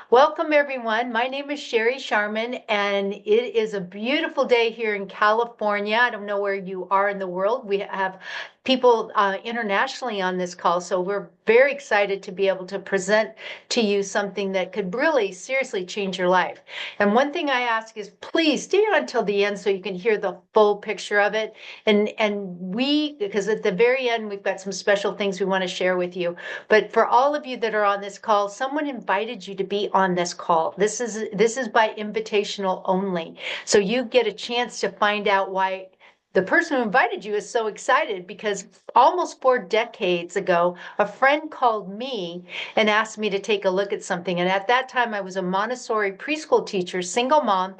Welcome, everyone. My name is Sherry Sharman, and it is a beautiful day here in California. I don't know where you are in the world. We have people internationally on this call, so we're very excited to be able to present to you something that could really seriously change your life. And one thing I ask is please stay on until the end so you can hear the full picture of it. Because at the very end, we've got some special things we want to share with you. But for all of you that are on this call, someone invited you to be on this call. This is by invitational only. So you get a chance to find out why the person who invited you is so excited because almost 4 decades ago, a friend called me and asked me to take a look at something. And at that time, I was a Montessori preschool teacher, single mom,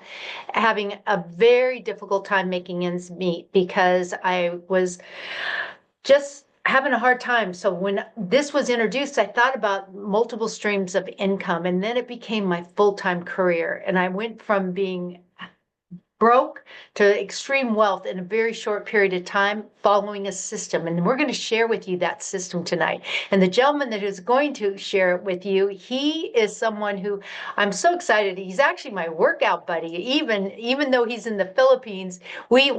having a very difficult time making ends meet because I was just having a hard time. So when this was introduced, I thought about multiple streams of income, and then it became my full-time career. And I went from being broke to extreme wealth in a very short period of time following a system. And we're going to share with you that system tonight. And the gentleman that is going to share it with you, he is someone who I'm so excited. He's actually my workout buddy. Even though he's in the Philippines, we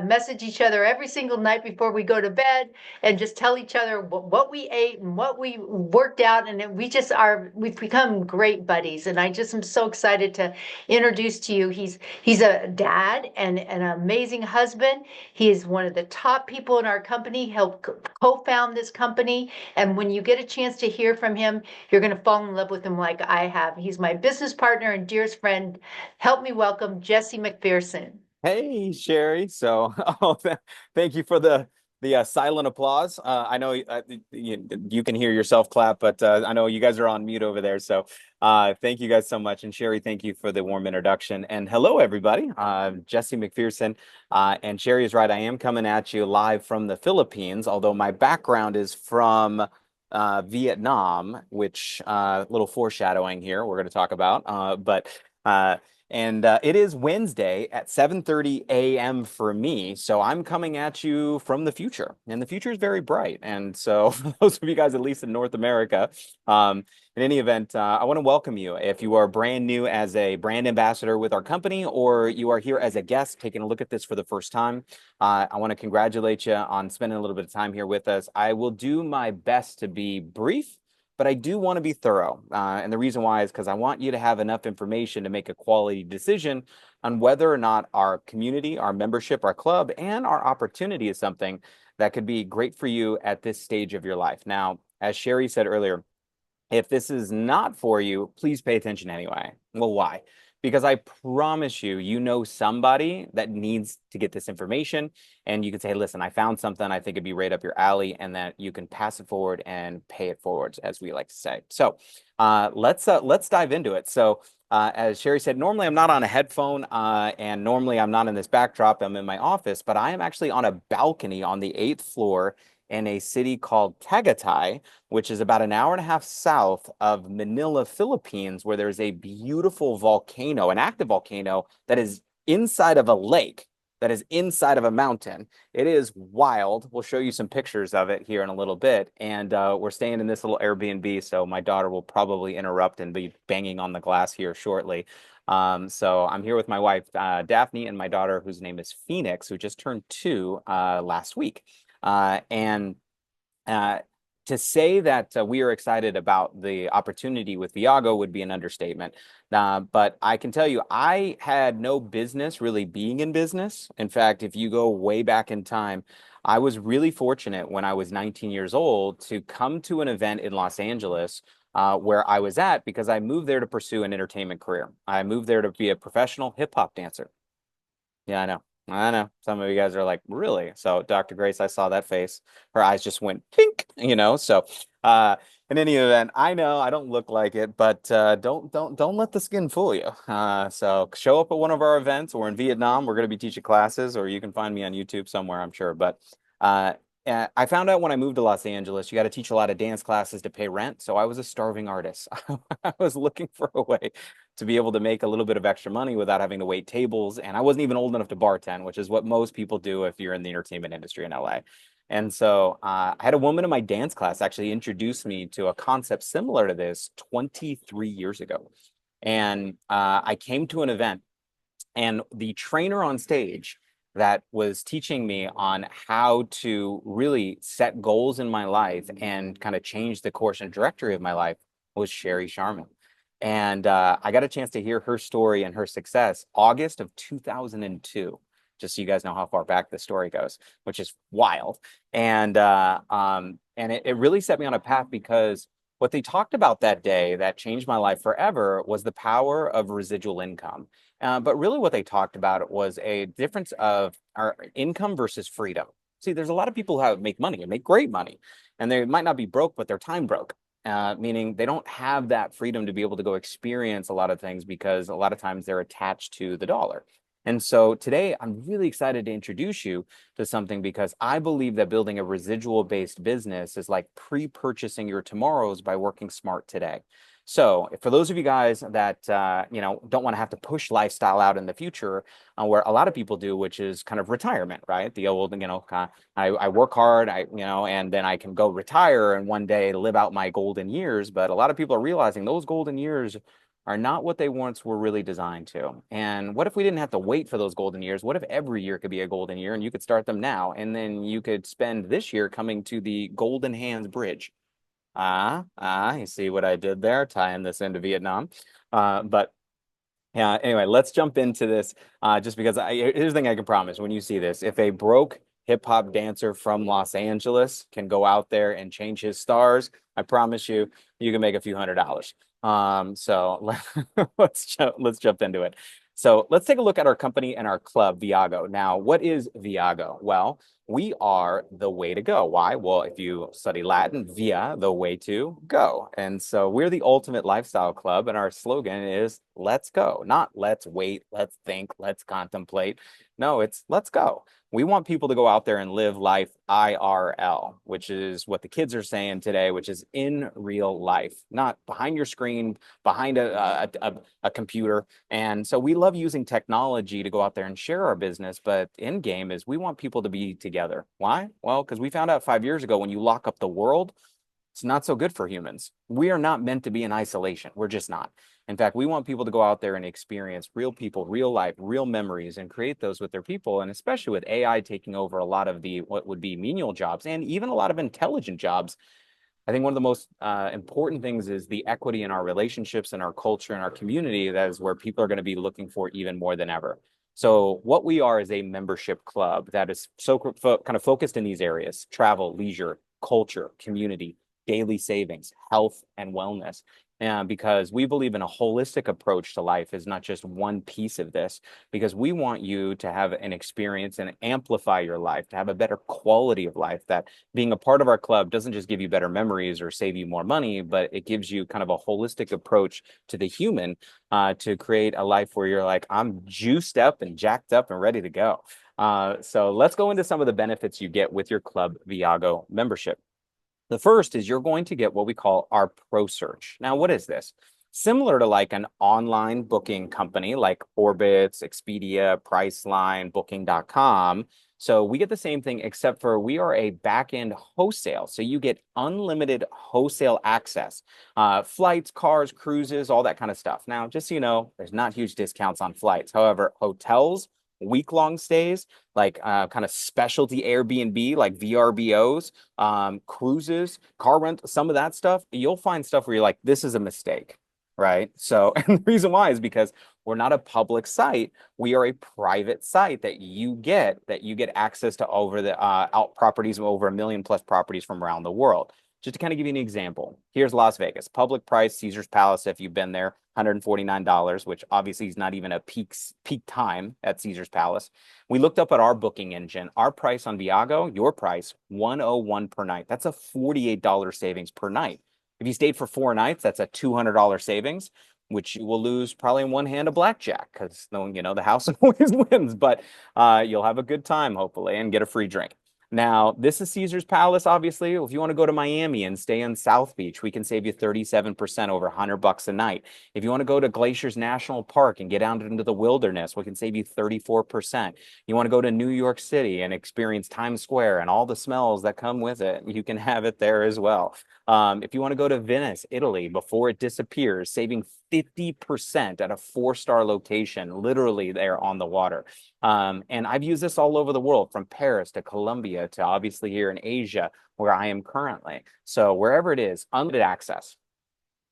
message each other every single night before we go to bed and just tell each other what we ate and what we worked out. And we've become great buddies. And I just am so excited to introduce to you. He's a dad and an amazing husband. He is one of the top people in our company, helped co-found this company. And when you get a chance to hear from him, you're going to fall in love with him like I have. He's my business partner and dearest friend. Help me welcome Jesse McPherson. Hey, Sherry. So, thank you for the silent applause. I know you can hear yourself clap, but I know you guys are on mute over there. So, thank you guys so much. And Sherry, thank you for the warm introduction. And hello, everybody. Jesse McPherson. And Sherry is right. I am coming at you live from the Philippines, although my background is from Vietnam, which little foreshadowing here we're going to talk about. And it is Wednesday at 7:30 a.m. for me. So I'm coming at you from the future. And the future is very bright. And so for those of you guys, at least in North America, in any event, I want to welcome you. If you are brand new as a brand ambassador with our company, or you are here as a guest taking a look at this for the first time, I want to congratulate you on spending a little bit of time here with us. I will do my best to be brief, but I do want to be thorough. And the reason why is because I want you to have enough information to make a quality decision on whether or not our community, our membership, our club, and our opportunity is something that could be great for you at this stage of your life. Now, as Sherry said earlier, if this is not for you, please pay attention anyway. Well, why? Because I promise you, you know somebody that needs to get this information, and you can say, listen, I found something I think it'd be right up your alley, and that you can pass it forward and pay it forward, as we like to say. So let's dive into it. So as Sherry said, normally I'm not on a headphone, and normally I'm not in this backdrop. I'm in my office, but I am actually on a balcony on the 8th floor in a city called Tagaytay, which is about an hour and a half south of Manila, Philippines, where there's a beautiful volcano, an active volcano that is inside of a lake, that is inside of a mountain. It is wild. We'll show you some pictures of it here in a little bit. And we're staying in this little Airbnb, so my daughter will probably interrupt and be banging on the glass here shortly. So I'm here with my wife, Daphne, and my daughter, whose name is Phoenix, who just turned 2 last week. And to say that we are excited about the opportunity with Viago would be an understatement. But I can tell you, I had no business really being in business. In fact, if you go way back in time, I was really fortunate when I was 19 years old to come to an event in Los Angeles where I was at because I moved there to pursue an entertainment career. I moved there to be a professional hip hop dancer. Yeah, I know. I know. Some of you guys are like, really? So, Dr. Grace, I saw that face. Her eyes just went pink, you know. So, in any event, I know I don't look like it, but don't let the skin fool you. So show up at one of our events or in Vietnam, we're going to be teaching classes, or you can find me on YouTube somewhere, I'm sure. But uh, I found out when I moved to Los Angeles, you got to teach a lot of dance classes to pay rent. So I was a starving artist. I was looking for a way to be able to make a little bit of extra money without having to wait tables. And I wasn't even old enough to bartend, which is what most people do if you're in the entertainment industry in LA. And so I had a woman in my dance class actually introduce me to a concept similar to this 23 years ago. And I came to an event, and the trainer on stage that was teaching me on how to really set goals in my life and kind of change the course and trajectory of my life was Sherry Sharman. And I got a chance to hear her story and her success August of 2002, just so you guys know how far back the story goes, which is wild. And it really set me on a path, because what they talked about that day that changed my life forever was the power of residual income. But really, what they talked about was a difference of our income versus freedom. See, there's a lot of people who make money and make great money, and they might not be broke, but they're time broke, meaning they don't have that freedom to be able to go experience a lot of things because a lot of times they're attached to the dollar. And so today, I'm really excited to introduce you to something, because I believe that building a residual based business is like pre-purchasing your tomorrows by working smart today. So for those of you guys that don't want to have to push lifestyle out in the future, where a lot of people do, which is kind of retirement, right? The old, I work hard, and then I can go retire and one day live out my golden years. But a lot of people are realizing those golden years are not what they once were really designed to. And what if we didn't have to wait for those golden years? What if every year could be a golden year and you could start them now, and then you could spend this year coming to the Golden Hands Bridge? You see what I did there, tying this into Vietnam. But yeah, anyway, let's jump into this. Just because here's the thing I can promise: when you see this, if a broke hip hop dancer from Los Angeles can go out there and change his stars, I promise you, you can make a few $100s. So let's jump into it. So let's take a look at our company and our club, Viago. Now, what is Viago? Well, we are the way to go. Why? Well, if you study Latin, via, the way to go. And so we're the ultimate lifestyle club, and our slogan is let's go, not let's wait, let's think, let's contemplate. No, it's let's go. We want people to go out there and live life IRL, which is what the kids are saying today, which is in real life, not behind your screen, behind a computer. And so we love using technology to go out there and share our business. But in game is we want people to be together. Why? Well, because we found out 5 years ago, when you lock up the world, it's not so good for humans. We are not meant to be in isolation. We're just not. In fact, we want people to go out there and experience real people, real life, real memories, and create those with their people. And especially with AI taking over a lot of the what would be menial jobs and even a lot of intelligent jobs, I think one of the most important things is the equity in our relationships and our culture and our community. That is where people are going to be looking for even more than ever. So what we are is a membership club that is so kind of focused in these areas: travel, leisure, culture, community, daily savings, health, and wellness. Because we believe in a holistic approach to life is not just one piece of this, because we want you to have an experience and amplify your life, to have a better quality of life. That being a part of our club doesn't just give you better memories or save you more money, but it gives you kind of a holistic approach to the human, to create a life where you're like, I'm juiced up and jacked up and ready to go. So let's go into some of the benefits you get with your Club Viago membership. The first is you're going to get what we call our Pro Search. Now, what is this? Similar to like an online booking company like Orbitz, Expedia, Priceline, Booking.com. So we get the same thing, except for we are a back-end wholesale. So you get unlimited wholesale access, flights, cars, cruises, all that kind of stuff. Now, just so you know, there's not huge discounts on flights. However, hotels, week-long stays, like kind of specialty Airbnb, like VRBOs, cruises, car rent, some of that stuff, you'll find stuff where you're like, this is a mistake, right? So, and the reason why is because we're not a public site. We are a private site that you get access to over the out properties of over 1 million+ properties from around the world. Just to kind of give you an example, here's Las Vegas. Public price, Caesar's Palace, if you've been there, $149, which obviously is not even a peak time at Caesar's Palace. We looked up at our booking engine. Our price on Viago, your price, $101 per night. That's a $48 savings per night. If you stayed for 4 nights, that's a $200 savings, which you will lose probably in one hand of blackjack, because the house always wins. But you'll have a good time, hopefully, and get a free drink. Now, this is Caesar's Palace, obviously. If you want to go to Miami and stay in South Beach, we can save you 37% over $100 a night. If you want to go to Glaciers National Park and get out into the wilderness, we can save you 34%. You want to go to New York City and experience Times Square and all the smells that come with it, you can have it there as well. If you want to go to Venice, Italy, before it disappears, saving 50% at a four-star location, literally there on the water. And I've used this all over the world, from Paris to Colombia to obviously here in Asia, where I am currently. So wherever it is, unlimited access.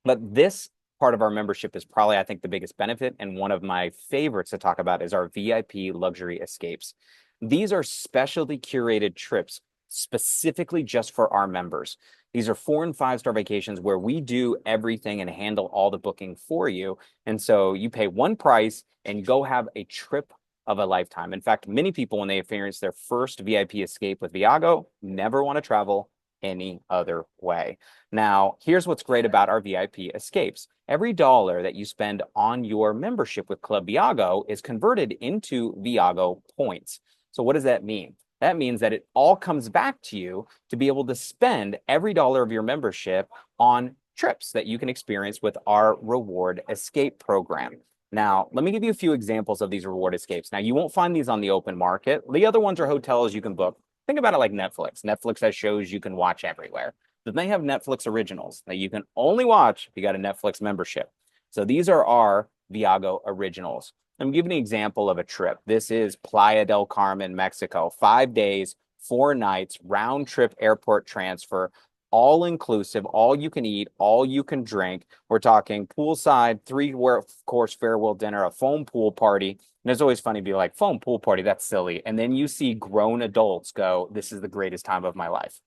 But this part of our membership is probably, I think, the biggest benefit. And one of my favorites to talk about is our VIP luxury escapes. These are specially curated trips specifically just for our members. These are 4 and 5 star vacations where we do everything and handle all the booking for you. And so you pay one price and go have a trip of a lifetime. In fact, many people, when they experience their first VIP escape with Viago, never want to travel any other way. Now, here's what's great about our VIP escapes. Every dollar that you spend on your membership with Club Viago is converted into Viago points. So what does that mean? That means that it all comes back to you to be able to spend every dollar of your membership on trips that you can experience with our reward escape program. Now, let me give you a few examples of these reward escapes. Now, you won't find these on the open market. The other ones are hotels you can book. Think about it like Netflix. Netflix has shows you can watch everywhere. Then they have Netflix originals that you can only watch if you got a Netflix membership. So these are our Viago originals. I'm giving an example of a trip. This is Playa del Carmen, Mexico. 5 days, 4 nights, round trip airport transfer, all inclusive, all you can eat, all you can drink. We're talking poolside, 3-course farewell dinner, a foam pool party. And it's always funny to be like, foam pool party, that's silly. And then you see grown adults go, this is the greatest time of my life.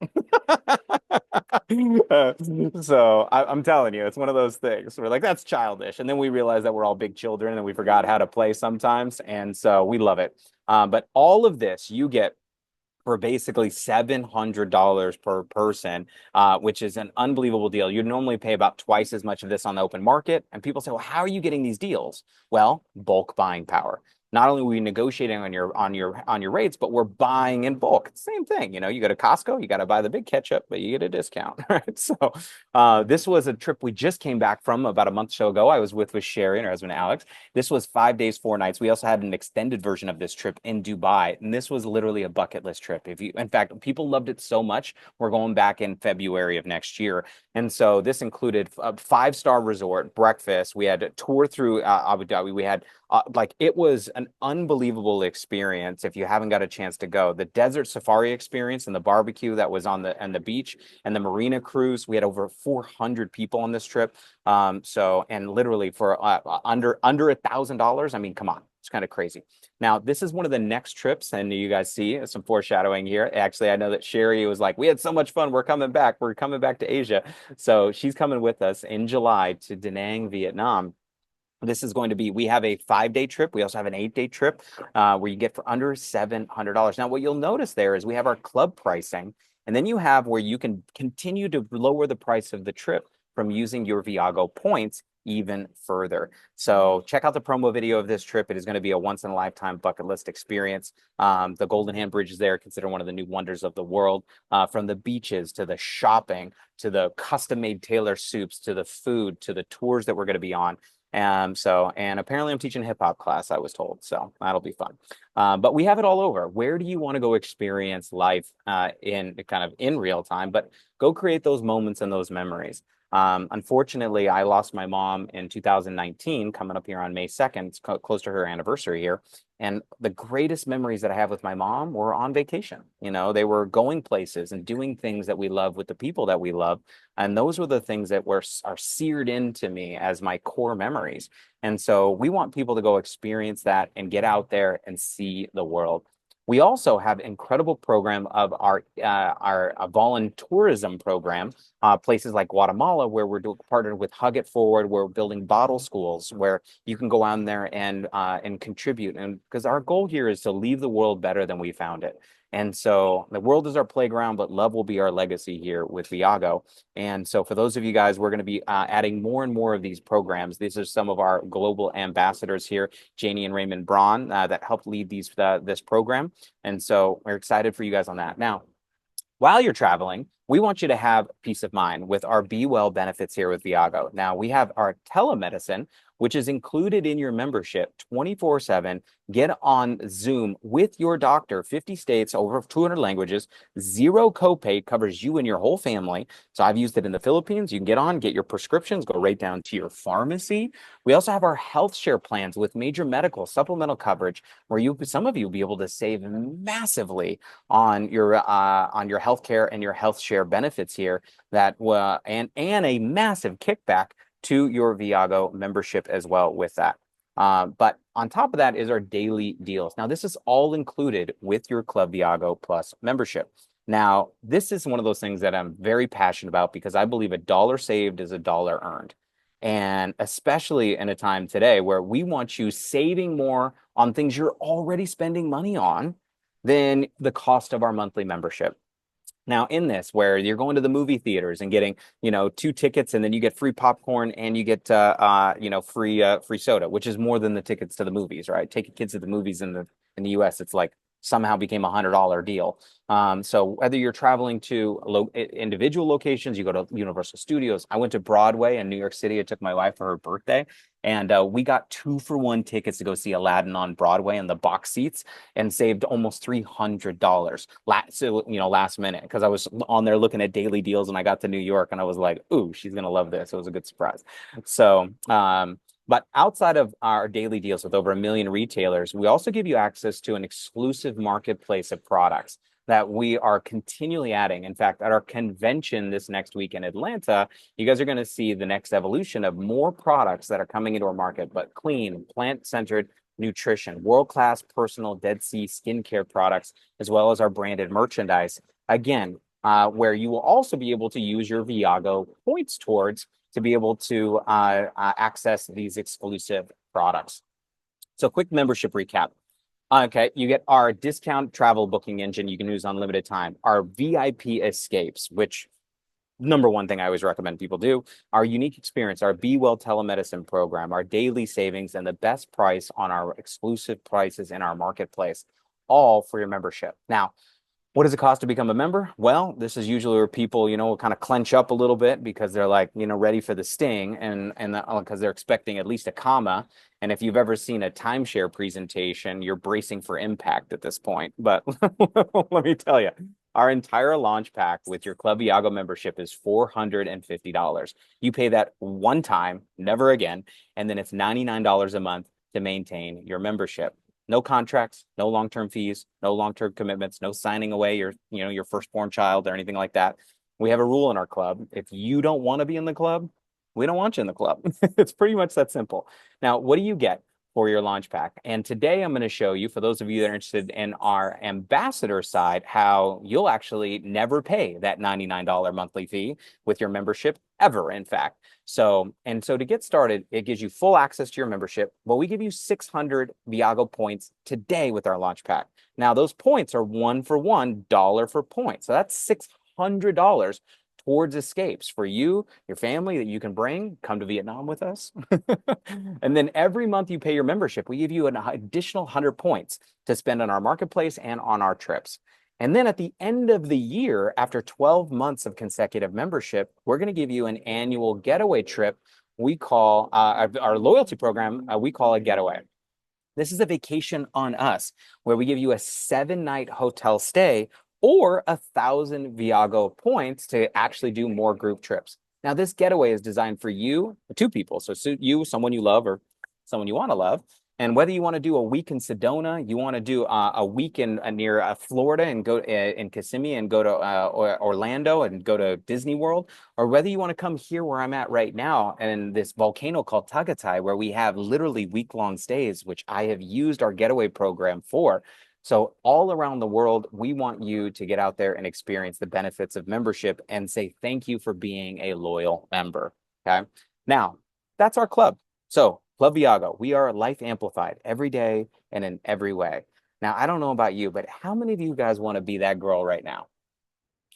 So I'm telling you, it's one of those things. We're like, that's childish. And then we realize that we're all big children and we forgot how to play sometimes. And so we love it. But all of this you get for basically $700 per person, which is an unbelievable deal. You'd normally pay about twice as much of this on the open market. And people say, well, how are you getting these deals? Well, bulk buying power. Not only are we negotiating on your rates, but we're buying in bulk. Same thing, you go to Costco, you got to buy the big ketchup, but you get a discount, right? So this was a trip we just came back from about a month or so ago. I was with Sherry and her husband Alex. This was 5 days, 4 nights. We also had an extended version of this trip in Dubai, and this was literally a bucket list trip. In fact, people loved it so much, we're going back in February of next year. And so this included a 5-star resort, breakfast. We had a tour through Abu Dhabi. We had it was an unbelievable experience if you haven't got a chance to go. The desert safari experience and the barbecue that was on the beach and the marina cruise. We had over 400 people on this trip. And literally for under $1,000. I mean, come on. It's kind of crazy. Now, this is one of the next trips, and you guys see some foreshadowing here. Actually, I know that Sherry was like, we had so much fun. We're coming back. We're coming back to Asia. So she's coming with us in July to Da Nang, Vietnam. This is going to be, we have a 5-day trip. We also have an 8-day trip where you get for under $700. Now, what you'll notice there is we have our club pricing, and then you have where you can continue to lower the price of the trip from using your Viago points even further. So check out the promo video of this trip. It is going to be a once in a lifetime bucket list experience. The Golden Hand Bridge is there, considered one of the new wonders of the world. From the beaches to the shopping, to the custom made Taylor soups, to the food, to the tours that we're going to be on. And apparently I'm teaching hip hop class, I was told, so that'll be fun. But we have it all over. Where do you want to go experience life in real time, but go create those moments and those memories? Unfortunately, I lost my mom in 2019, coming up here on May 2nd. It's close to her anniversary here. And the greatest memories that I have with my mom were on vacation. They were going places and doing things that we love with the people that we love. And those were the things that are seared into me as my core memories. And so we want people to go experience that and get out there and see the world. We also have incredible program of our voluntourism program, places like Guatemala, where we're partnered with Hug It Forward. We're building bottle schools where you can go out there and contribute. And because our goal here is to leave the world better than we found it. And so the world is our playground, but love will be our legacy here with Viago. And so for those of you guys, we're going to be adding more and more of these programs. These are some of our global ambassadors here, Janie and Raymond Braun, that helped lead this program. And so we're excited for you guys on that. Now, while you're traveling, we want you to have peace of mind with our Be Well benefits here with Viago. Now, we have our telemedicine, which is included in your membership 24/7. Get on Zoom with your doctor, 50 states, over 200 languages, zero copay, covers you and your whole family. So I've used it in the Philippines. You can get on, get your prescriptions, go right down to your pharmacy. We also have our health share plans with major medical supplemental coverage, where some of you will be able to save massively on your healthcare and your health share benefits here, that and a massive kickback to your Viago membership as well with that. But on top of that is our daily deals. Now, this is all included with your Club Viago Plus membership. Now, this is one of those things that I'm very passionate about, because I believe a dollar saved is a dollar earned. And especially in a time today where we want you saving more on things you're already spending money on than the cost of our monthly membership. Now, in this, where you're going to the movie theaters and getting, 2 tickets, and then you get free popcorn and you get, free soda, which is more than the tickets to the movies, right? Taking kids to the movies in the U.S., it's like somehow became a $100 deal. So whether you're traveling to individual locations, you go to Universal Studios. I went to Broadway in New York City. I took my wife for her birthday, and we got 2-for-1 tickets to go see Aladdin on Broadway in the box seats, and saved almost $300 last minute, because I was on there looking at daily deals, and I got to New York and I was like, ooh, she's gonna love this. It was a good surprise. So but outside of our daily deals with over 1 million retailers, we also give you access to an exclusive marketplace of products that we are continually adding. In fact, at our convention this next week in Atlanta, you guys are going to see the next evolution of more products that are coming into our market, but clean, plant-centered nutrition, world-class personal Dead Sea skincare products, as well as our branded merchandise. Again, where you will also be able to use your Viago points towards to be able to access these exclusive products. So quick membership recap. Okay, you get our discount travel booking engine you can use on limited time, our VIP escapes, which number one thing I always recommend people do, our unique experience, our Be Well telemedicine program, our daily savings, and the best price on our exclusive prices in our marketplace, all for your membership. Now, what does it cost to become a member? Well, this is usually where people, kind of clench up a little bit, because they're like, ready for the sting, and because they're expecting at least a comma. And if you've ever seen a timeshare presentation, you're bracing for impact at this point. But let me tell you, our entire launch pack with your Club Viago membership is $450. You pay that one time, never again, and then it's $99 a month to maintain your membership. No contracts, no long-term fees, no long-term commitments, no signing away your firstborn child or anything like that. We have a rule in our club. If you don't want to be in the club, we don't want you in the club. It's pretty much that simple. Now, what do you get for your launch pack? And today I'm going to show you, for those of you that are interested in our ambassador side, how you'll actually never pay that $99 monthly fee with your membership ever, in fact. So to get started, it gives you full access to your membership. Well, we give you 600 Viago points today with our launch pack. Now, those points are $1 for point. So that's $600 towards escapes for you, your family, that you can come to Vietnam with us. And then every month you pay your membership, we give you an additional 100 points to spend on our marketplace and on our trips. And then at the end of the year, after 12 months of consecutive membership, we're going to give you an annual getaway trip. We call our loyalty program, we call a getaway. This is a vacation on us, where we give you a 7-night hotel stay or 1,000 Viago points to actually do more group trips. Now, this getaway is designed for you, 2 people. So suit you, someone you love, or someone you want to love. And whether you want to do a week in Sedona, you want to do a week in near Florida and go in Kissimmee and go to Orlando and go to Disney World, or whether you want to come here where I'm at right now in this volcano called Tagaytay, where we have literally week-long stays, which I have used our getaway program for. So all around the world, we want you to get out there and experience the benefits of membership and say thank you for being a loyal member. Okay. Now, that's our club. So Club Viago, we are life amplified every day and in every way. Now, I don't know about you, but how many of you guys want to be that girl right now?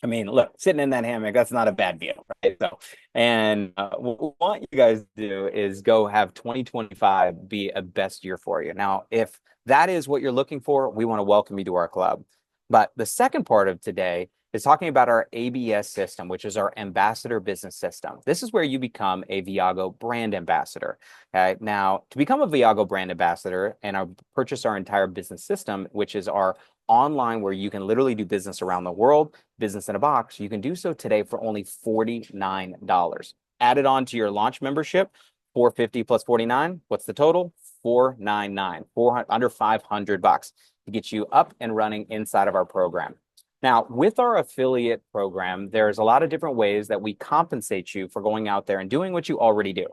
I mean, look, sitting in that hammock, that's not a bad deal, right? So, and what we want you guys to do is go have 2025 be a best year for you. Now, if that is what you're looking for, we want to welcome you to our club. But the second part of today is talking about our ABS system, which is our ambassador business system. This is where you become a Viago brand ambassador. Okay? Now, to become a Viago brand ambassador and purchase our entire business system, which is our online where you can literally do business around the world, business in a box, you can do so today for only $49. Added on to your launch membership, 450 plus 49. What's the total? 499, under 500 bucks to get you up and running inside of our program. Now, with our affiliate program, there's a lot of different ways that we compensate you for going out there and doing what you already do.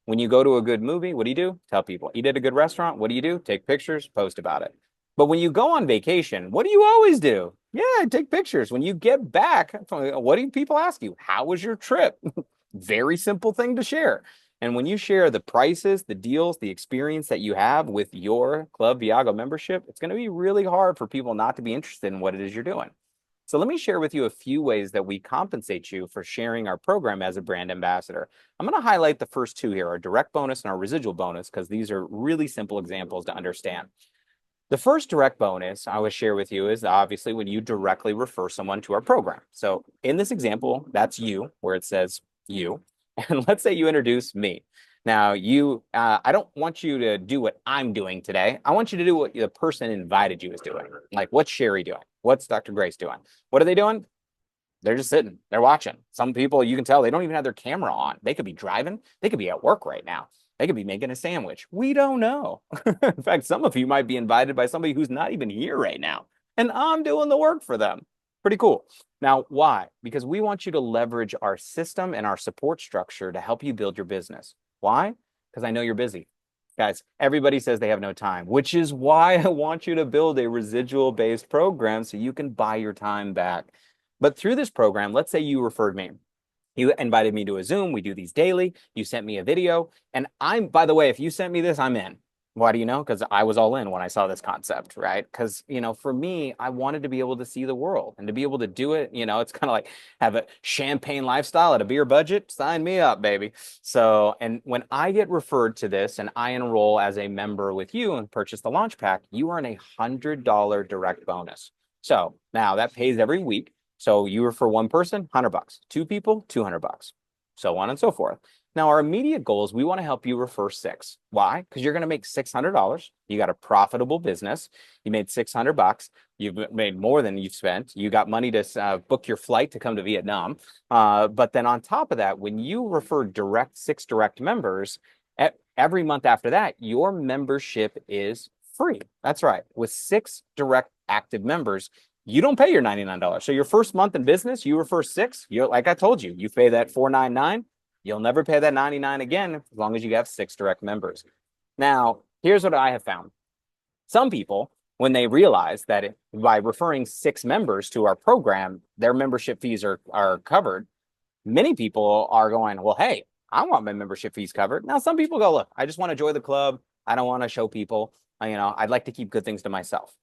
When you go to a good movie, what do? Tell people. Eat at a good restaurant, what do? Take pictures, post about it. But when you go on vacation, what do you always do? Yeah, take pictures. When you get back, what do people ask you? How was your trip? Very simple thing to share. And when you share the prices, the deals, the experience that you have with your Club Viago membership, it's going to be really hard for people not to be interested in what it is you're doing. So let me share with you a few ways that we compensate you for sharing our program as a brand ambassador. I'm going to highlight the first two here, our direct bonus and our residual bonus, because these are really simple examples to understand. The first direct bonus I would share with you is obviously when you directly refer someone to our program. So in this example, that's you, where it says you. And let's say you introduce me. Now, I don't want you to do what I'm doing today. I want you to do what the person invited you is doing. Like, what's Sherry doing? What's Dr. Grace doing? What are they doing? They're just sitting, they're watching. Some people, you can tell, they don't even have their camera on. They could be driving, they could be at work right now. They could be making a sandwich. We don't know. In fact, some of you might be invited by somebody who's not even here right now. And I'm doing the work for them. Pretty cool. Now, why? Because we want you to leverage our system and our support structure to help you build your business. Why? Because I know you're busy. Guys, everybody says they have no time, which is why I want you to build a residual-based program so you can buy your time back. But through this program, let's say you referred me. You invited me to a Zoom. We do these daily. You sent me a video. And by the way, if you sent me this, I'm in. Why do you know? Because I was all in when I saw this concept, right? Because, for me, I wanted to be able to see the world and to be able to do it. It's kind of like have a champagne lifestyle at a beer budget. Sign me up, baby. So, and when I get referred to this and I enroll as a member with you and purchase the launch pack, you earn $100 direct bonus. So now that pays every week. So you refer one person, $100. Two people, $200. So on and so forth. Now, our immediate goal is we want to help you refer 6. Why? Because you're going to make $600. You got a profitable business. You made $600. You've made more than you've spent. You got money to book your flight to come to Vietnam. But then on top of that, when you refer 6 direct members, every month after that, your membership is free. That's right. With 6 direct active members, you don't pay your $99. So your first month in business, you refer 6. Like I told you, you pay that $499. You'll never pay that $99 again as long as you have 6 direct members. Now, here's what I have found. Some people, when they realize that by referring 6 members to our program, their membership fees are covered, many people are going, well, hey, I want my membership fees covered. Now, some people go, look, I just want to join the club. I don't want to show people. I'd like to keep good things to myself.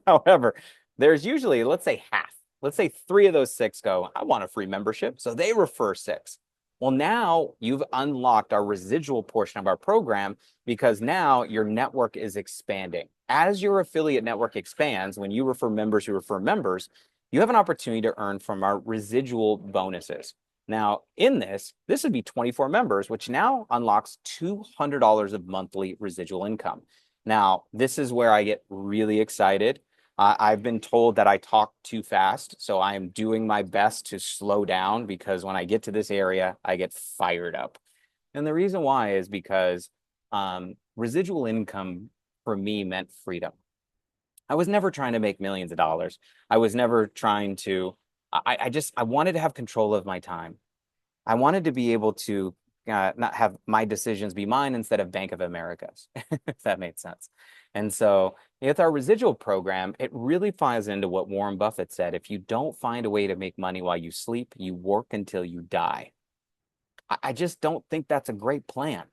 However, there's usually, let's say half. Let's say 3 of those 6 go, I want a free membership. So they refer 6. Well, now you've unlocked our residual portion of our program because now your network is expanding. As your affiliate network expands, when you refer members who refer members, you have an opportunity to earn from our residual bonuses. Now, in this would be 24 members, which now unlocks $200 of monthly residual income. Now, this is where I get really excited. I've been told that I talk too fast, so I am doing my best to slow down because when I get to this area, I get fired up. And the reason why is because residual income for me meant freedom. I was never trying to make millions of dollars. I was never trying to, I wanted to have control of my time. I wanted to be able to not have my decisions be mine instead of Bank of America's, if that made sense. And so with our residual program, it really flies into what Warren Buffett said. If you don't find a way to make money while you sleep, you work until you die. I just don't think that's a great plan.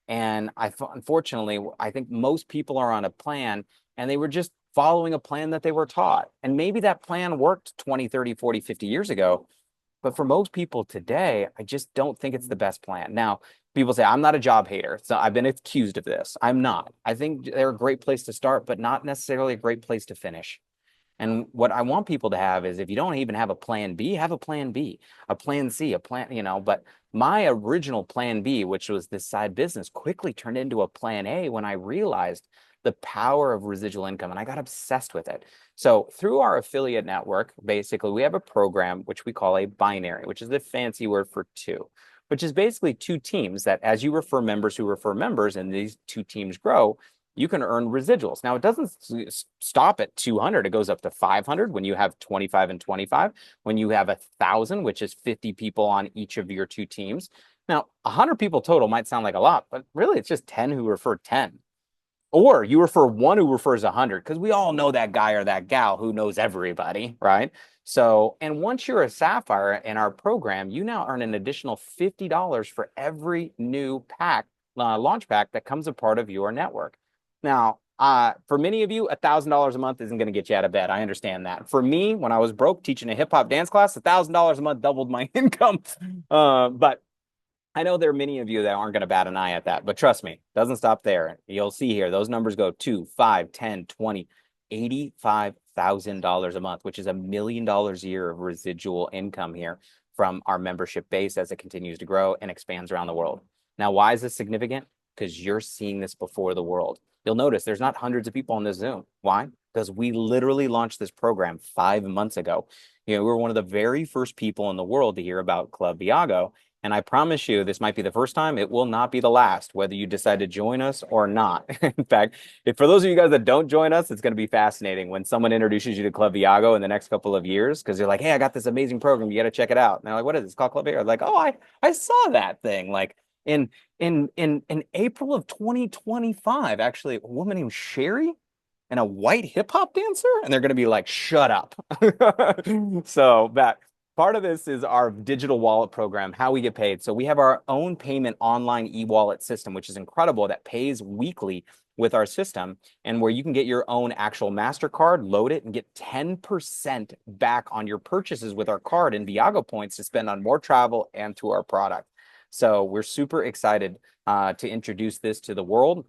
And unfortunately, I think most people are on a plan and they were just following a plan that they were taught. And maybe that plan worked 20, 30, 40, 50 years ago. But for most people today, I just don't think it's the best plan. Now, people say, I'm not a job hater. So I've been accused of this. I'm not. I think they're a great place to start, but not necessarily a great place to finish. And what I want people to have is if you don't even have a plan B, have a plan B, a plan C, a plan, but my original plan B, which was this side business, quickly turned into a plan A when I realized the power of residual income and I got obsessed with it. So through our affiliate network, basically we have a program which we call a binary, which is the fancy word for two, which is basically two teams that as you refer members who refer members and these two teams grow, you can earn residuals. Now, it doesn't stop at 200. It goes up to 500 when you have 25 and 25. When you have 1,000, which is 50 people on each of your two teams. Now, 100 people total might sound like a lot, but really it's just 10 who refer 10. Or you refer one who refers 100, because we all know that guy or that gal who knows everybody, right? So, and once you're a Sapphire in our program, you now earn an additional $50 for every new pack, launch pack that comes a part of your network. Now, for many of you, $1,000 a month isn't going to get you out of bed. I understand that. For me, when I was broke teaching a hip hop dance class, $1,000 a month doubled my income. But I know there are many of you that aren't going to bat an eye at that, but trust me, it doesn't stop there. You'll see here, those numbers go 2, 5, 10, 20, $85,000 a month, which is $1 million a year of residual income here from our membership base as it continues to grow and expands around the world. Now, why is this significant? Because you're seeing this before the world. You'll notice there's not hundreds of people on this Zoom. Why? Because we literally launched this program 5 months ago. We were one of the very first people in the world to hear about Club Viago. And I promise you, this might be the first time. It will not be the last, whether you decide to join us or not. In fact, for those of you guys that don't join us, it's going to be fascinating when someone introduces you to Club Viago in the next couple of years, because they're like, hey, I got this amazing program. You got to check it out. And they're like, what is it? It's called Club Viago. Like, oh, I saw that thing. Like in April of 2025, actually, a woman named Sherry and a white hip hop dancer, and they're going to be like, shut up. So that part of this is our digital wallet program, how we get paid. So we have our own payment online e-wallet system, which is incredible, that pays weekly with our system, and where you can get your own actual MasterCard, load it, and get 10% back on your purchases with our card in Viago points to spend on more travel and to our product. So we're super excited to introduce this to the world.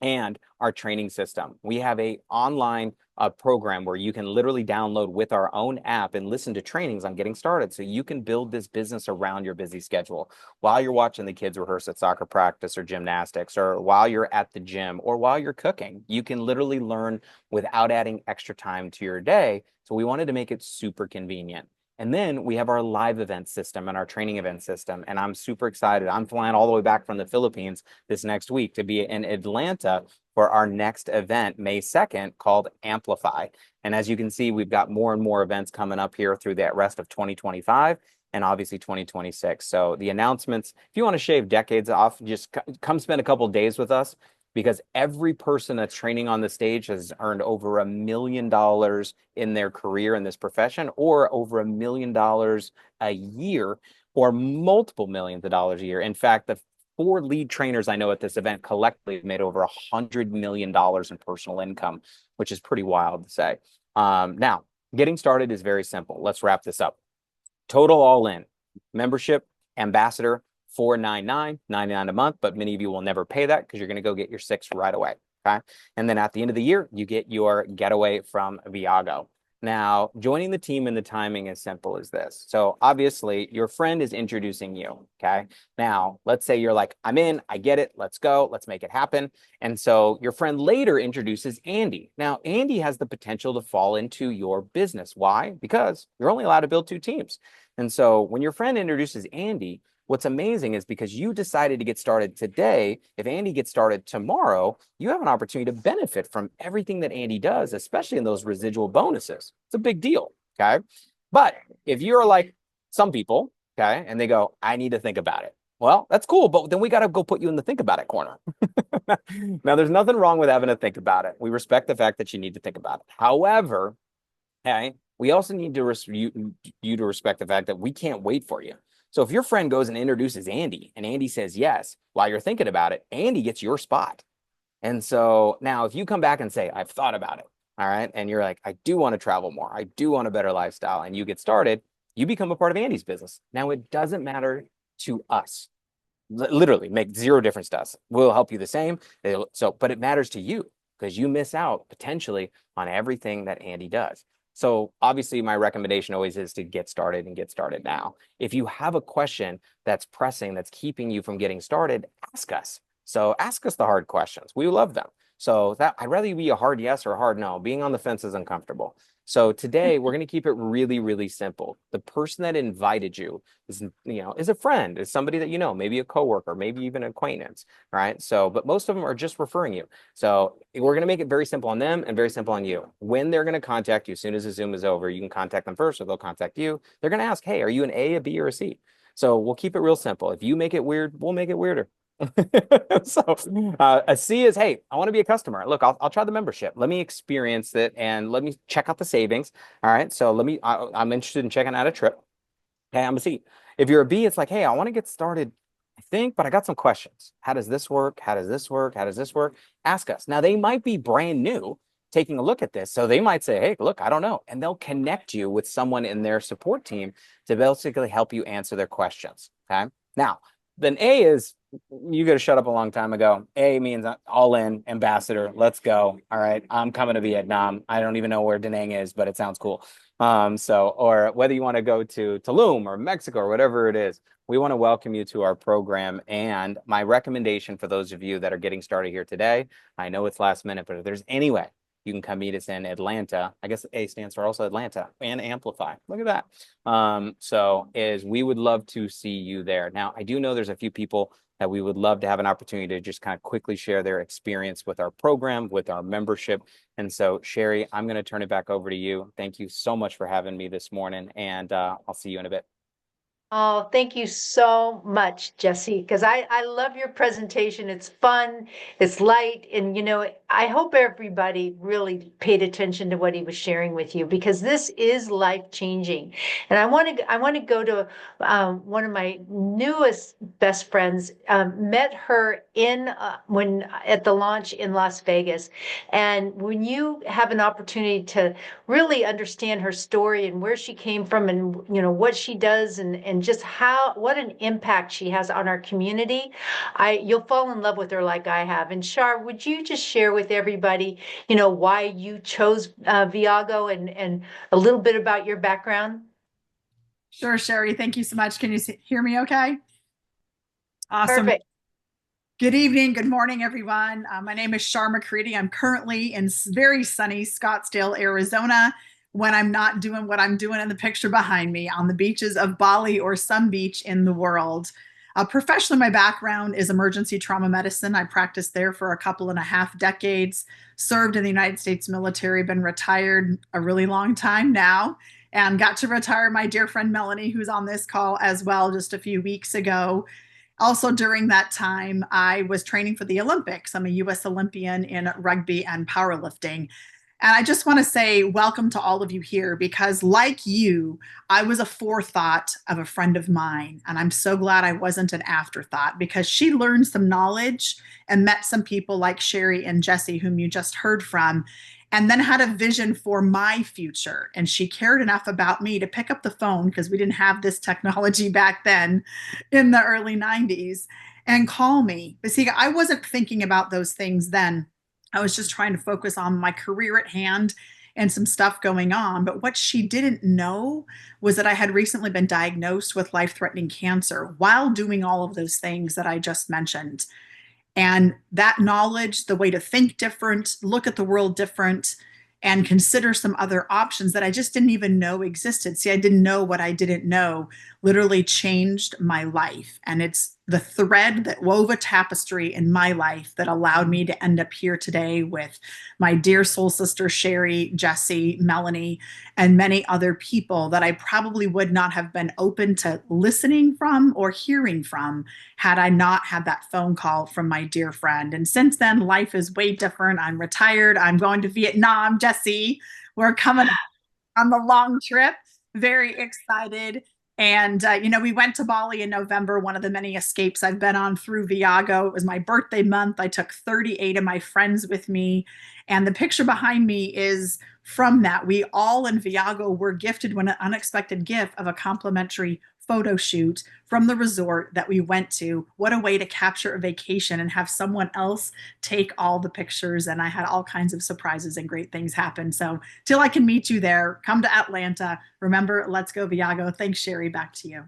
And our training system. We have a online program where you can literally download with our own app and listen to trainings on getting started. So you can build this business around your busy schedule while you're watching the kids rehearse at soccer practice or gymnastics, or while you're at the gym, or while you're cooking. You can literally learn without adding extra time to your day. So we wanted to make it super convenient. And then we have our live event system and our training event system. And I'm super excited. I'm flying all the way back from the Philippines this next week to be in Atlanta for our next event, May 2nd, called Amplify. And as you can see, we've got more and more events coming up here through the rest of 2025 and obviously 2026. So the announcements, if you want to shave decades off, just come spend a couple of days with us, because every person that's training on the stage has earned over $1 million in their career in this profession, or over $1 million a year, or multiple millions of dollars a year. In fact, the 4 lead trainers I know at this event collectively made over $100 million in personal income, which is pretty wild to say. Now, getting started is very simple. Let's wrap this up. Total all in, membership, ambassador, $499.99 a month, but many of you will never pay that because you're going to go get your 6 right away. Okay. And then at the end of the year, you get your getaway from Viago. Now, joining the team and the timing is simple as this. So obviously your friend is introducing you. Okay. Now, let's say you're like, I'm in, I get it. Let's go. Let's make it happen. And so your friend later introduces Andy. Now, Andy has the potential to fall into your business. Why? Because you're only allowed to build 2 teams. And so when your friend introduces Andy, what's amazing is because you decided to get started today, if Andy gets started tomorrow, you have an opportunity to benefit from everything that Andy does, especially in those residual bonuses. It's a big deal, okay? But if you're like some people, okay, and they go, I need to think about it. Well, that's cool, but then we got to go put you in the think about it corner. Now, there's nothing wrong with having to think about it. We respect the fact that you need to think about it. However, okay, we also need to you to respect the fact that we can't wait for you. So if your friend goes and introduces Andy and Andy says yes, while you're thinking about it, Andy gets your spot. And so now if you come back and say, I've thought about it, all right, and you're like, I do want to travel more, I do want a better lifestyle, and you get started, you become a part of Andy's business. Now, it doesn't matter to us. Literally make zero difference to us. We'll help you the same. But it matters to you because you miss out potentially on everything that Andy does. So obviously my recommendation always is to get started and get started now. If you have a question that's pressing, that's keeping you from getting started, ask us. So ask us the hard questions. We love them. So that I'd rather you be a hard yes or a hard no. Being on the fence is uncomfortable. So today we're going to keep it really, really simple. The person that invited you is a friend, is somebody that you know, maybe a coworker, maybe even an acquaintance, right? So, but most of them are just referring you. So we're going to make it very simple on them and very simple on you. When they're going to contact you, as soon as the Zoom is over, you can contact them first or they'll contact you. They're going to ask, hey, are you an A, a B, or a C? So we'll keep it real simple. If you make it weird, we'll make it weirder. So a C is, hey, I want to be a customer. Look, I'll try the membership. Let me experience it and let me check out the savings. All right. So I'm interested in checking out a trip. Okay, I'm a C. If you're a B, it's like, hey, I want to get started, I think, but I got some questions. How does this work? How does this work? How does this work? Ask us. Now, they might be brand new taking a look at this. So they might say, hey, look, I don't know. And they'll connect you with someone in their support team to basically help you answer their questions. Okay. Now, then A is, you got to shut up a long time ago. A means all in, ambassador. Let's go. All right. I'm coming to Vietnam. I don't even know where Da Nang is, but it sounds cool. Or whether you want to go to Tulum or Mexico or whatever it is, we want to welcome you to our program. And my recommendation for those of you that are getting started here today, I know it's last minute, but if there's any way you can come meet us in Atlanta. I guess A stands for also Atlanta and Amplify. Look at that. We would love to see you there. Now, I do know there's a few people that we would love to have an opportunity to just kind of quickly share their experience with our program, with our membership. And so, Sherry, I'm going to turn it back over to you. Thank you so much for having me this morning, and I'll see you in a bit. Oh, thank you so much, Jesse, because I love your presentation. It's fun, it's light, and I hope everybody really paid attention to what he was sharing with you because this is life-changing. And I want to go to one of my newest best friends. Met her in when at the launch in Las Vegas, and when you have an opportunity to really understand her story and where she came from and what she does and just what an impact she has on our community, you'll fall in love with her like I have. And Shar, would you just share with everybody why you chose Viago and a little bit about your background? Sure, Sherry. Thank you so much. Can you hear me okay? Awesome. Perfect. Good evening. Good morning, everyone. My name is Shar McCready. I'm currently in very sunny Scottsdale, Arizona, when I'm not doing what I'm doing in the picture behind me on the beaches of Bali or some beach in the world. Professionally, my background is emergency trauma medicine. I practiced there for a couple and a half decades, served in the United States military, been retired a really long time now, and got to retire my dear friend Melanie, who's on this call as well, just a few weeks ago. Also, during that time, I was training for the Olympics. I'm a US Olympian in rugby and powerlifting. And I just want to say welcome to all of you here because, like you, I was a forethought of a friend of mine. And I'm so glad I wasn't an afterthought because she learned some knowledge and met some people like Sherry and Jesse, whom you just heard from, and then had a vision for my future. And she cared enough about me to pick up the phone because we didn't have this technology back then in the early 90s and call me. But see, I wasn't thinking about those things then. I was just trying to focus on my career at hand and some stuff going on. But what she didn't know was that I had recently been diagnosed with life-threatening cancer while doing all of those things that I just mentioned. And that knowledge, the way to think different, look at the world different, and consider some other options that I just didn't even know existed. See, I didn't know what I didn't know literally changed my life. And it's the thread that wove a tapestry in my life that allowed me to end up here today with my dear soul sister, Sherry, Jesse, Melanie, and many other people that I probably would not have been open to listening from or hearing from had I not had that phone call from my dear friend. And since then, life is way different. I'm retired. I'm going to Vietnam, Jesse. We're coming on the long trip. Very excited. And, we went to Bali in November, one of the many escapes I've been on through Viago. It was my birthday month. I took 38 of my friends with me. And the picture behind me is from that. We all in Viago were gifted an unexpected gift of a complimentary photo shoot from the resort that we went to. What a way to capture a vacation and have someone else take all the pictures. And I had all kinds of surprises and great things happen. So till I can meet you there, come to Atlanta. Remember, let's go Viago. Thanks, Sherry. Back to you.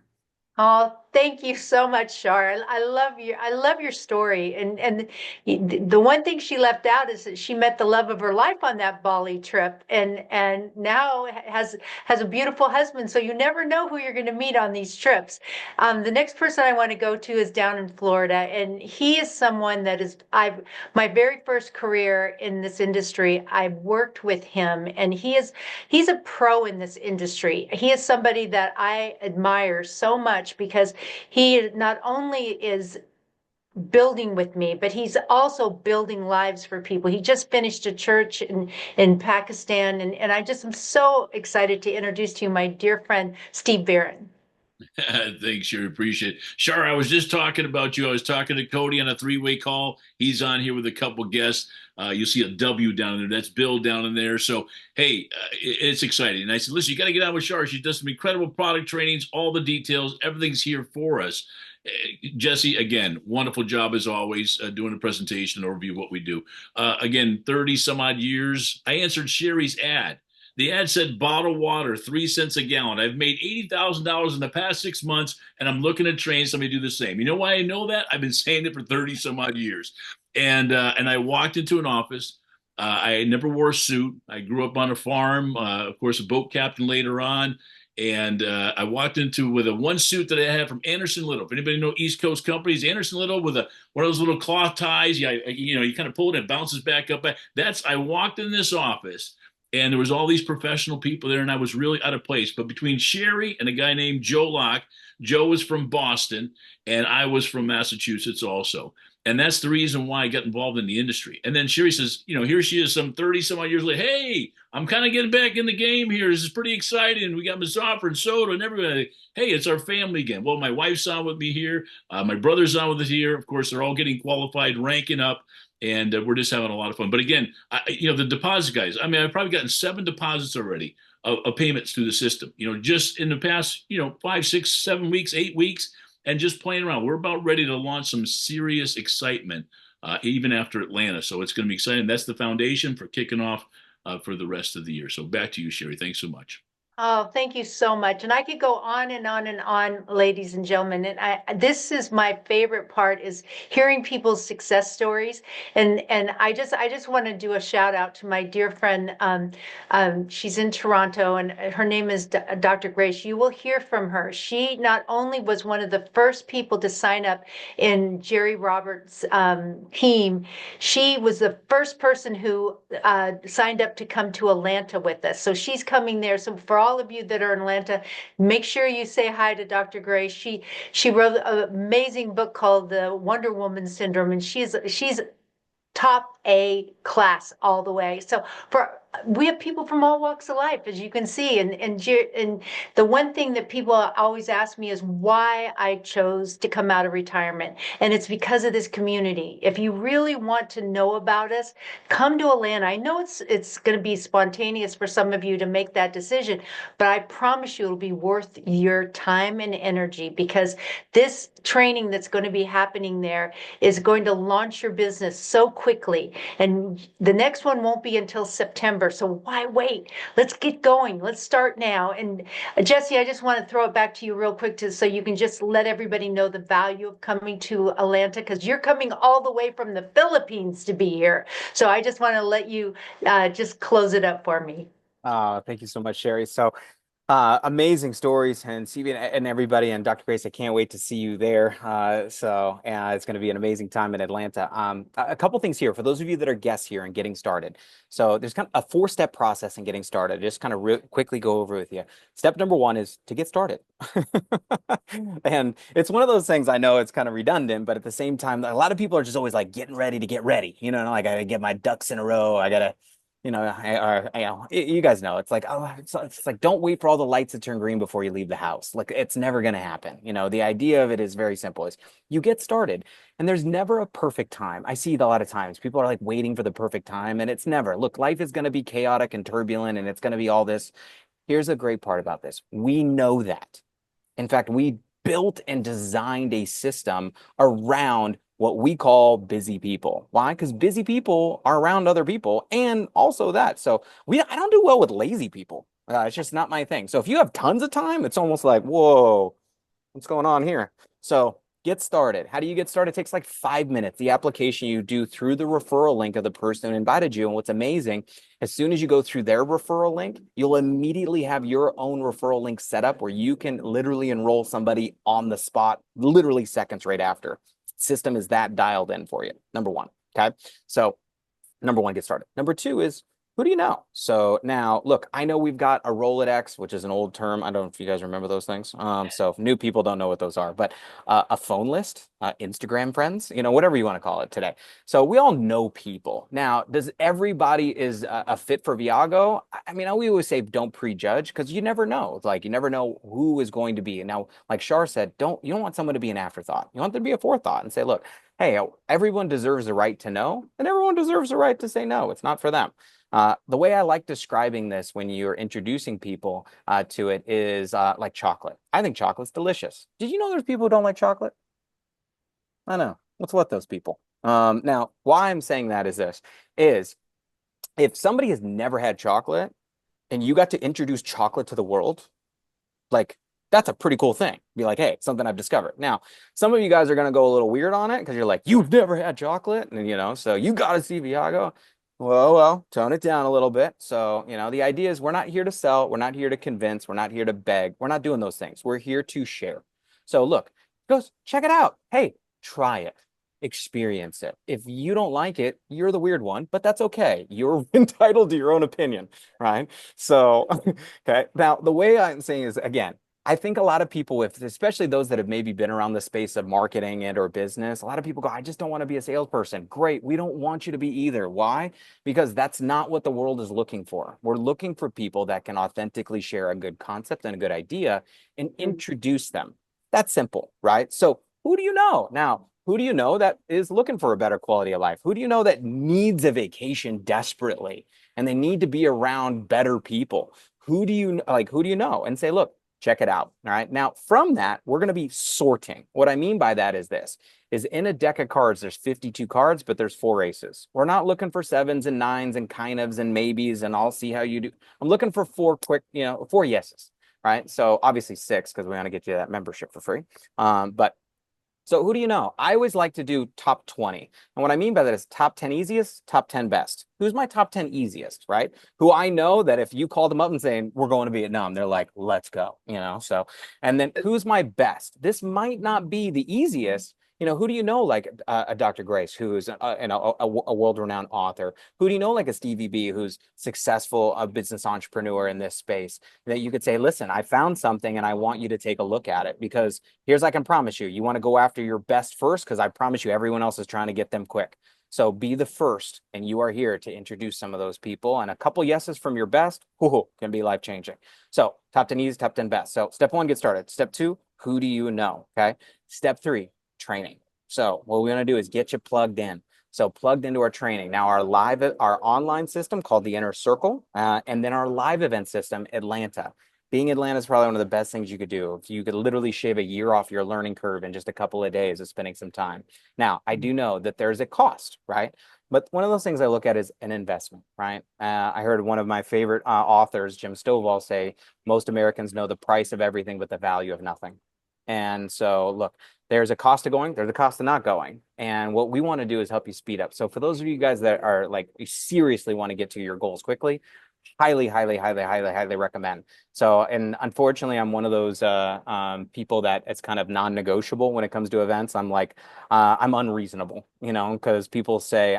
Oh, thank you so much, Shar. I love your story. And the one thing she left out is that she met the love of her life on that Bali trip, and now has a beautiful husband. So you never know who you're going to meet on these trips. The next person I want to go to is down in Florida, and he is someone that is my very first career in this industry. I worked with him, and he's a pro in this industry. He is somebody that I admire so much because he not only is building with me, but he's also building lives for people. He just finished a church in Pakistan, and I just am so excited to introduce to you my dear friend, Steve Barron. Thanks, sure appreciate it. Shar, I was just talking about you. I was talking to Cody on a three-way call. He's on here with a couple guests. You'll see a W down there. That's Bill down in there. So, hey, it's exciting. And I said, listen, you got to get on with Shar. She does some incredible product trainings, all the details. Everything's here for us. Jesse, again, wonderful job as always, doing a presentation overview of what we do. Again, 30 some odd years. I answered Sherry's ad. The ad said bottled water, 3 cents a gallon. I've made $80,000 in the past 6 months, and I'm looking to train somebody to do the same. You know why I know that? I've been saying it for 30 some odd years. And I walked into an office. I never wore a suit. I grew up on a farm, of course, a boat captain later on. And I walked into with a one suit that I had from Anderson Little. If anybody know East Coast companies, Anderson Little with one of those little cloth ties. Yeah, you kind of pull it and it bounces back up. I walked in this office. And there was all these professional people there, and I was really out of place. But between Sherry and a guy named Joe Locke, Joe was from Boston, and I was from Massachusetts also. And that's the reason why I got involved in the industry. And then Sherry says, here she is some 30 some odd years later. Hey, I'm kind of getting back in the game here. This is pretty exciting. We got Mazzoffar and Soda and everybody. Hey, it's our family again. Well, my wife's on with me here. My brother's on with us here. Of course, they're all getting qualified, ranking up. And we're just having a lot of fun. But again, the deposit guys, I've probably gotten 7 deposits already of payments through the system, just in the past, 5, 6, 7 weeks, 8 weeks, and just playing around. We're about ready to launch some serious excitement, even after Atlanta. So it's going to be exciting. That's the foundation for kicking off for the rest of the year. So back to you, Sherry. Thanks so much. Oh, thank you so much. And I could go on and on and on, ladies and gentlemen. And this is my favorite part, is hearing people's success stories. And I just want to do a shout out to my dear friend. She's in Toronto, and her name is Dr. Grace. You will hear from her. She not only was one of the first people to sign up in Jerry Roberts' team, she was the first person who signed up to come to Atlanta with us. So she's coming there. So for all of you that are in Atlanta, make sure you say hi to Dr. Grace. She wrote an amazing book called The Wonder Woman Syndrome, and she's top A class all the way. So we have people from all walks of life, as you can see. And the one thing that people always ask me is why I chose to come out of retirement. And it's because of this community. If you really want to know about us, come to Atlanta. I know it's going to be spontaneous for some of you to make that decision, but I promise you it'll be worth your time and energy, because this training that's going to be happening there is going to launch your business so quickly. And the next one won't be until September. So why wait? Let's get going. Let's start now. And Jesse, I just want to throw it back to you real quick so you can just let everybody know the value of coming to Atlanta, because you're coming all the way from the Philippines to be here. So I just want to let you just close it up for me. Thank you so much, Sherry. So amazing stories, and Stevie and everybody, and Dr. Grace, I can't wait to see you there. It's going to be an amazing time in Atlanta. A couple things here for those of you that are guests here and getting started. So there's kind of a 4-step process in getting started. Just kind of quickly go over with you. Step number 1 is to get started. And it's one of those things, I know it's kind of redundant, but at the same time, a lot of people are just always like getting ready to get ready. I got to get my ducks in a row. I got to you guys know, it's like, oh, it's like, don't wait for all the lights to turn green before you leave the house. Like, it's never going to happen. The idea of it is very simple is you get started and there's never a perfect time. I see it a lot of times. People are like waiting for the perfect time and it's never. Look, life is going to be chaotic and turbulent and it's going to be all this. Here's a great part about this. We know that. In fact, we built and designed a system around what we call busy people. Why? Because busy people are around other people and also that. So I don't do well with lazy people. It's just not my thing. So if you have tons of time, it's almost like, whoa, what's going on here? So get started. How do you get started? It takes like 5 minutes. The application you do through the referral link of the person who invited you. And what's amazing, as soon as you go through their referral link, you'll immediately have your own referral link set up where you can literally enroll somebody on the spot, literally seconds right after. System is that dialed in for you. Number one. Okay. So number one, get started. Number two is, who do you know? So now, look, I know we've got a Rolodex, which is an old term. I don't know if you guys remember those things. So new people don't know what those are, but a phone list, Instagram friends, whatever you want to call it today. So we all know people. Now, does everybody is a fit for Viago? I mean, we always say don't prejudge because you never know. Like, you never know who is going to be. Now, like Shar said, you don't want someone to be an afterthought. You want them to be a forethought and say, look, hey, everyone deserves the right to know, and everyone deserves the right to say no. It's not for them. The way I like describing this when you're introducing people to it is like chocolate. I think chocolate's delicious. Did you know there's people who don't like chocolate? I know. What's with those people? Now, why I'm saying that is this, is if somebody has never had chocolate and you got to introduce chocolate to the world, like, that's a pretty cool thing. Be like, hey, something I've discovered. Now, some of you guys are going to go a little weird on it because you're like, you've never had chocolate. And, so you got to see Viago. Well, tone it down a little bit. So, the idea is we're not here to sell. We're not here to convince. We're not here to beg. We're not doing those things. We're here to share. So look, check it out. Hey, try it. Experience it. If you don't like it, you're the weird one, but that's okay. You're entitled to your own opinion, right? So, okay. Now, the way I'm saying is, again, I think a lot of people, especially those that have maybe been around the space of marketing and or business, a lot of people go, I just don't want to be a salesperson. Great. We don't want you to be either. Why? Because that's not what the world is looking for. We're looking for people that can authentically share a good concept and a good idea and introduce them. That's simple, right? So who do you know? Now, who do you know that is looking for a better quality of life? Who do you know that needs a vacation desperately and they need to be around better people? Who do you know? And say, look, check it out. All right. Now, from that, we're going to be sorting. What I mean by that is this, is in a deck of cards, there's 52 cards, but there's 4 aces. We're not looking for 7s and 9s and kind ofs and maybes and I'll see how you do. I'm looking for 4 quick, 4 yeses. Right. So obviously 6, because we want to get you that membership for free. So who do you know? I always like to do top 20. And what I mean by that is top 10 easiest, top 10 best. Who's my top 10 easiest, right? Who I know that if you call them up and saying, we're going to Vietnam, they're like, let's go, so, and then who's my best? This might not be the easiest. Who do you know, like a Dr. Grace, who's a world-renowned author? Who do you know, like a Stevie B, who's successful, a business entrepreneur in this space, that you could say, listen, I found something and I want you to take a look at it, because here's, I can promise you, you want to go after your best first, because I promise you everyone else is trying to get them quick. So be the first, and you are here to introduce some of those people, and a couple yeses from your best can be life-changing. So top 10 easy, top 10 best. So step 1, get started. Step 2, who do you know? Okay. Step 3, training. So what we want to do is get you plugged in. So plugged into our training. Now our online system called the Inner Circle, and then our live event system, Atlanta. Being Atlanta is probably one of the best things you could do. If you could literally shave a year off your learning curve in just a couple of days of spending some time. Now, I do know that there's a cost, right? But one of those things I look at is an investment, right? I heard one of my favorite authors, Jim Stovall, say, most Americans know the price of everything, but the value of nothing. And so, look, there's a cost to going, there's a cost to not going. And what we want to do is help you speed up. So for those of you guys that are like, you seriously want to get to your goals quickly, highly recommend. So, and unfortunately, I'm one of those people that it's kind of non-negotiable when it comes to events. I'm like, I'm unreasonable, because people say,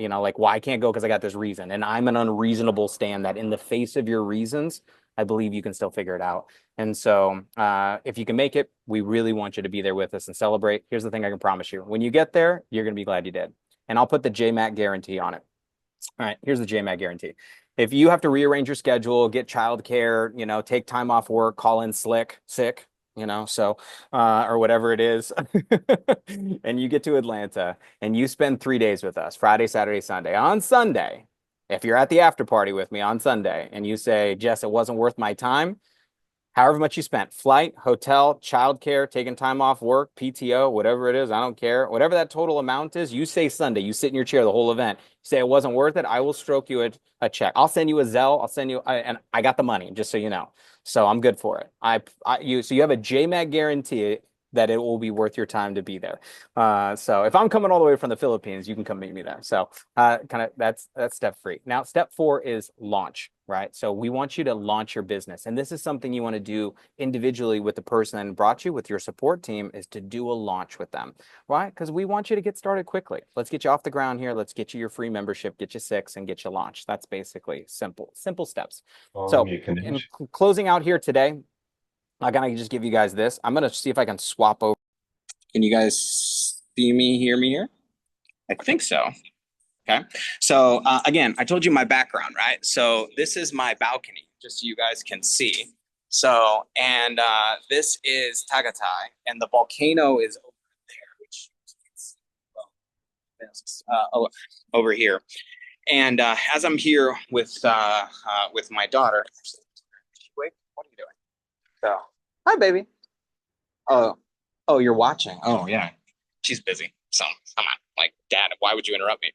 like, well, I can't go because I got this reason. And I'm an unreasonable stand that in the face of your reasons, I believe you can still figure it out. And so if you can make it, we really want you to be there with us and celebrate. Here's the thing I can promise you. When you get there, you're going to be glad you did. And I'll put the JMAC guarantee on it. All right, here's the JMAG guarantee. If you have to rearrange your schedule, get childcare, take time off work, call in sick, or whatever it is, and you get to Atlanta and you spend 3 days with us, Friday, Saturday, Sunday. On Sunday, if you're at the after party with me on Sunday and you say, Jess, it wasn't worth my time, however much you spent, flight, hotel, childcare, taking time off work, PTO, whatever it is, I don't care. Whatever that total amount is, you say Sunday, you sit in your chair the whole event, you say it wasn't worth it, I will stroke you a check. I'll send you a Zelle, and I got the money, just so you know. So I'm good for it. So you have a JMAG guarantee that it will be worth your time to be there. So if I'm coming all the way from the Philippines, you can come meet me there. So that's step 3. Now, step 4 is launch, right? So we want you to launch your business. And this is something you want to do individually with the person that brought you, with your support team, is to do a launch with them, right? Because we want you to get started quickly. Let's get you off the ground here. Let's get you your free membership, get you 6, and get you launched. That's basically simple steps. So in closing out here today, I'm gonna just give you guys this. I'm gonna see if I can swap over. Can you guys see me, hear me here? I think so. Okay. So again, I told you my background, right? So this is my balcony, just so you guys can see. So, and this is Tagaytay, and the volcano is over there, which you can see over here. And as I'm here with my daughter, wait, what are you doing? So, hi, baby. Oh, you're watching. Oh, yeah. She's busy. So, come on. Like, Dad, why would you interrupt me?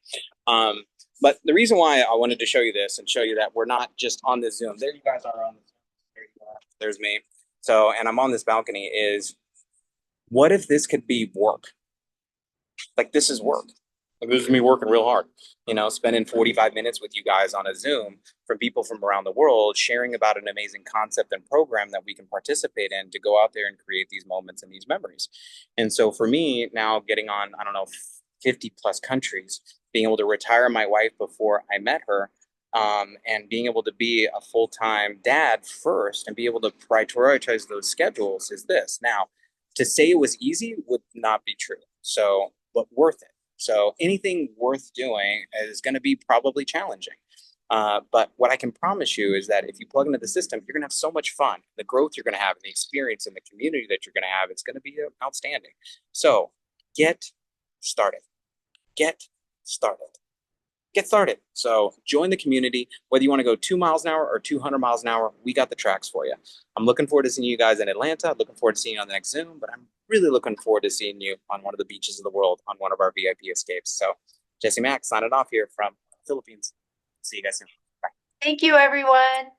But the reason why I wanted to show you this and show you that we're not just on this Zoom. There you guys are on the Zoom. There you are. There's me. So, and I'm on this balcony is, what if this could be work? Like, this is work. Like, this is me working real hard, spending 45 minutes with you guys on a Zoom from people from around the world, sharing about an amazing concept and program that we can participate in to go out there and create these moments and these memories. And so for me now, getting on, 50 plus countries, being able to retire my wife before I met her, and being able to be a full-time dad first and be able to prioritize those schedules is this. Now, to say it was easy would not be true. So, but worth it. So anything worth doing is going to be probably challenging. But what I can promise you is that if you plug into the system, you're going to have so much fun. The growth you're going to have and the experience and the community that you're going to have, it's going to be outstanding. So get started. Get started. Get started. So join the community. Whether you want to go 2 miles an hour or 200 miles an hour, we got the tracks for you. I'm looking forward to seeing you guys in Atlanta. Looking forward to seeing you on the next Zoom, but I'm really looking forward to seeing you on one of the beaches of the world on one of our VIP escapes. So Jesse Mack signing off here from the Philippines. See you guys soon. Bye. Thank you, everyone.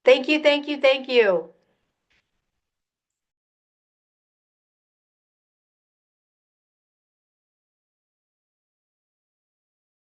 Thank you, thank you, thank you.